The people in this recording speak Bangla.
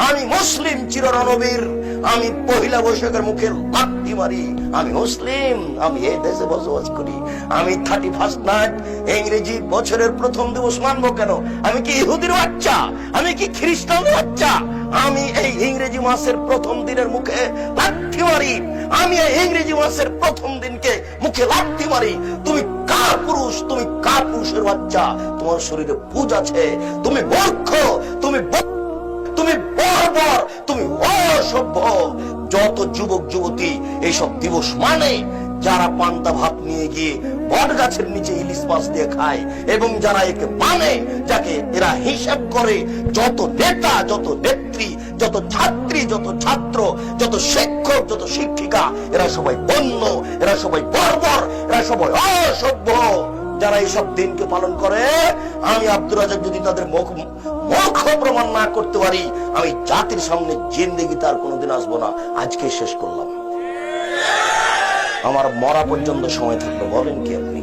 আমি মুসলিম চিররণবীর, আমি পহিলা বৈশাখের মুখে লাথি মারি, আমি মুসলিম, আমি এই দেশে বসবাস করি। আমি 31st নাইট ইংরেজি বছরের প্রথম দিবস মানবো কেন? আমি কি ইহুদির বাচ্চা? আমি কি খ্রিস্টানের বাচ্চা? আমি এই ইংরেজি মাসের প্রথম দিনের মুখে লাথি মারি, আমি এই ইংরেজি মাসের প্রথম দিনকে মুখে লাথি মারি। তুমি কার পুরুষ? তুমি কার পুরুষের বাচ্চা? তোমার শরীরে পুজ আছে, তুমি মূর্খ, তুমি বর্বর, তুমি অসভ্য। যত যুবক যুবতী এইসব দিবস মানে, যারা পান্তা ভাত নিয়ে গিয়ে বট গাছের নিচে ইলিশ মাছ দিয়ে খায়, এবং যারা একে মানে, যাকে এরা হিসাব করে, যত নেতা, যত নেত্রী, যত ছাত্রী, যত ছাত্র, যত শিক্ষক, যত শিক্ষিকা, এরা সবাই বন্য, এরা সবাই বর্বর, এরা সবাই অসভ্য। যারা এইসব দিনকে পালন করে, আমি আব্দুর রাজ্জাক যদি তাদের মূর্খ প্রমাণ না করতে পারি, আমি জাতির সামনে জিন্দেগি তার কোনোদিন আসবো না। আজকে শেষ করলাম, আমার মরা পর্যন্ত সময় থাকলো। বলেন কি আপনি?